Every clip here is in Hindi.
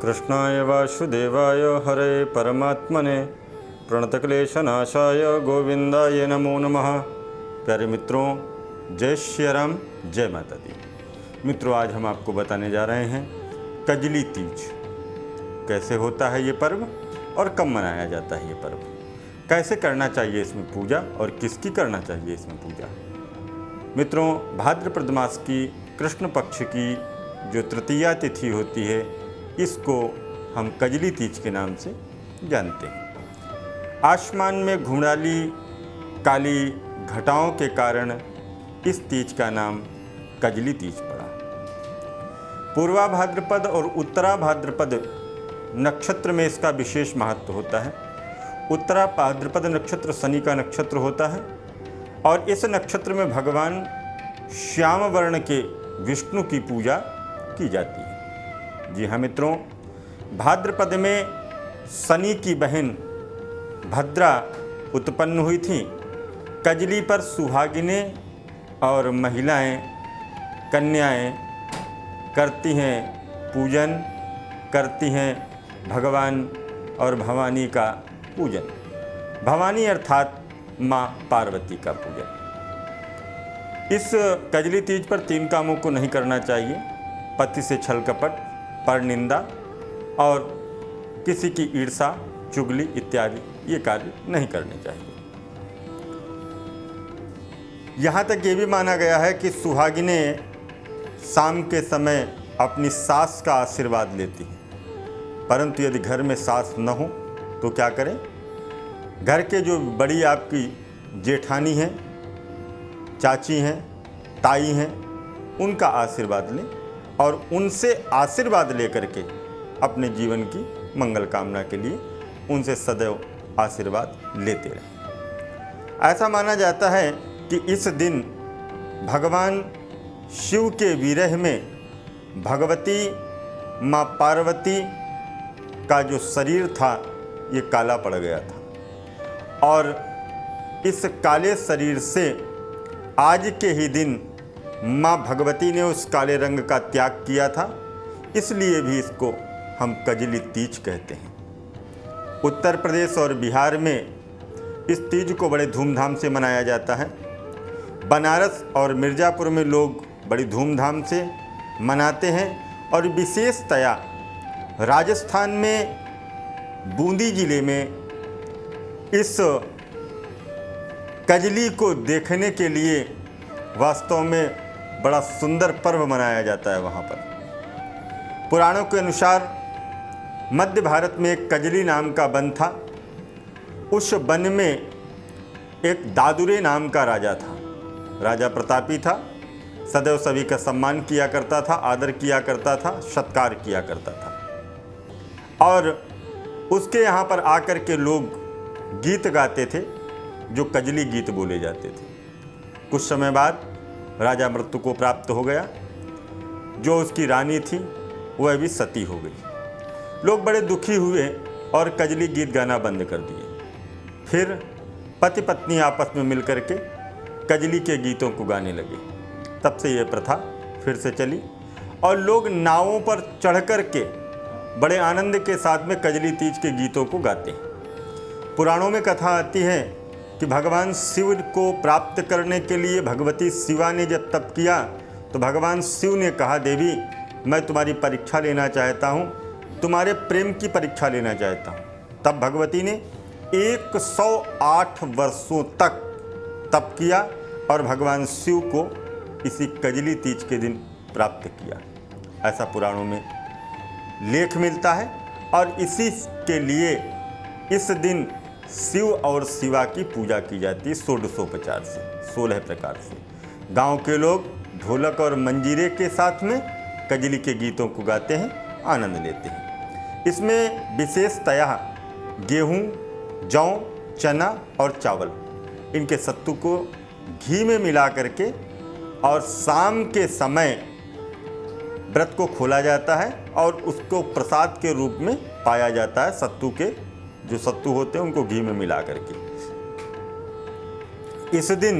कृष्णाय वासुदेवाय हरे परमात्मने प्रणतक्लेशनाशाय गोविंदाय नमो नमः। प्यारे मित्रों, जय श्री राम, जय माता दी। मित्रों, आज हम आपको बताने जा रहे हैं कजली तीज कैसे होता है ये पर्व और कब मनाया जाता है ये पर्व, कैसे करना चाहिए इसमें पूजा और किसकी करना चाहिए इसमें पूजा। मित्रों, भाद्रपद मास की कृष्ण पक्ष की जो तृतीया तिथि होती है, इसको हम कजली तीज के नाम से जानते हैं। आसमान में घुंघराली काली घटाओं के कारण इस तीज का नाम कजली तीज पड़ा। पूर्वा भाद्रपद और उत्तरा भाद्रपद नक्षत्र में इसका विशेष महत्व होता है। उत्तरा भाद्रपद नक्षत्र शनि का नक्षत्र होता है और इस नक्षत्र में भगवान श्याम वर्ण के विष्णु की पूजा की जाती है। जी हाँ मित्रों, भाद्रपद में शनि की बहन भद्रा उत्पन्न हुई थी। कजली पर सुहागिनें और महिलाएं, कन्याएं करती हैं पूजन, करती हैं भगवान और भवानी का पूजन। भवानी अर्थात माँ पार्वती का पूजन। इस कजली तीज पर 3 कामों को नहीं करना चाहिए: पति से छल कपट, पर निंदा और किसी की ईर्षा, चुगली इत्यादि ये कार्य नहीं करने चाहिए। यहाँ तक ये भी माना गया है कि सुहागिनें शाम के समय अपनी सास का आशीर्वाद लेती हैं, परंतु यदि घर में सास न हो तो क्या करें? घर के जो बड़ी आपकी जेठानी हैं, चाची हैं, ताई हैं, उनका आशीर्वाद लें और उनसे आशीर्वाद लेकर के अपने जीवन की मंगल कामना के लिए उनसे सदैव आशीर्वाद लेते रहें। ऐसा माना जाता है कि इस दिन भगवान शिव के विरह में भगवती माँ पार्वती का जो शरीर था ये काला पड़ गया था और इस काले शरीर से आज के ही दिन माँ भगवती ने उस काले रंग का त्याग किया था, इसलिए भी इसको हम कजली तीज कहते हैं। उत्तर प्रदेश और बिहार में इस तीज को बड़े धूमधाम से मनाया जाता है। बनारस और मिर्ज़ापुर में लोग बड़ी धूमधाम से मनाते हैं और विशेषतया राजस्थान में बूंदी ज़िले में इस कजली को देखने के लिए वास्तव में बड़ा सुंदर पर्व मनाया जाता है। वहाँ पर पुराणों के अनुसार मध्य भारत में एक कजली नाम का वन था। उस वन में एक दादुरे नाम का राजा था। राजा प्रतापी था, सदैव सभी का सम्मान किया करता था, आदर किया करता था, सत्कार किया करता था और उसके यहाँ पर आकर के लोग गीत गाते थे जो कजली गीत बोले जाते थे। कुछ समय बाद राजा मृत्यु को प्राप्त हो गया। जो उसकी रानी थी वह भी सती हो गई। लोग बड़े दुखी हुए और कजली गीत गाना बंद कर दिए। फिर पति पत्नी आपस में मिलकर के कजली के गीतों को गाने लगे। तब से यह प्रथा फिर से चली और लोग नावों पर चढ़ कर के बड़े आनंद के साथ में कजली तीज के गीतों को गाते हैं। पुराणों में कथा आती है कि भगवान शिव को प्राप्त करने के लिए भगवती शिवा ने जब तप किया तो भगवान शिव ने कहा, देवी मैं तुम्हारी परीक्षा लेना चाहता हूँ, तुम्हारे प्रेम की परीक्षा लेना चाहता हूँ। तब भगवती ने 108 वर्षों तक तप किया और भगवान शिव को इसी कजली तीज के दिन प्राप्त किया। ऐसा पुराणों में लेख मिलता है और इसी के लिए इस दिन शिव और शिवा की पूजा की जाती है षोडशोपचार से, 16 प्रकार से। गांव के लोग ढोलक और मंजीरे के साथ में कजली के गीतों को गाते हैं, आनंद लेते हैं। इसमें विशेषतया गेहूँ, जौ, चना और चावल, इनके सत्तू को घी में मिला करके और शाम के समय व्रत को खोला जाता है और उसको प्रसाद के रूप में पाया जाता है। सत्तू के जो सत्तू होते हैं उनको घी में मिला करके। इस दिन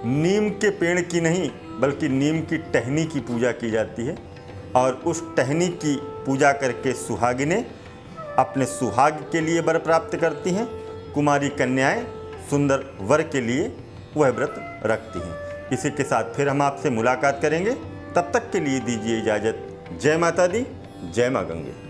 नीम के पेड़ की नहीं बल्कि नीम की टहनी की पूजा की जाती है और उस टहनी की पूजा करके सुहागिनें अपने सुहाग के लिए वर प्राप्त करती हैं। कुमारी कन्याएं सुंदर वर के लिए वह व्रत रखती हैं। इसी के साथ फिर हम आपसे मुलाकात करेंगे। तब तक के लिए दीजिए इजाज़त। जय माता दी, जय माँ गंगे।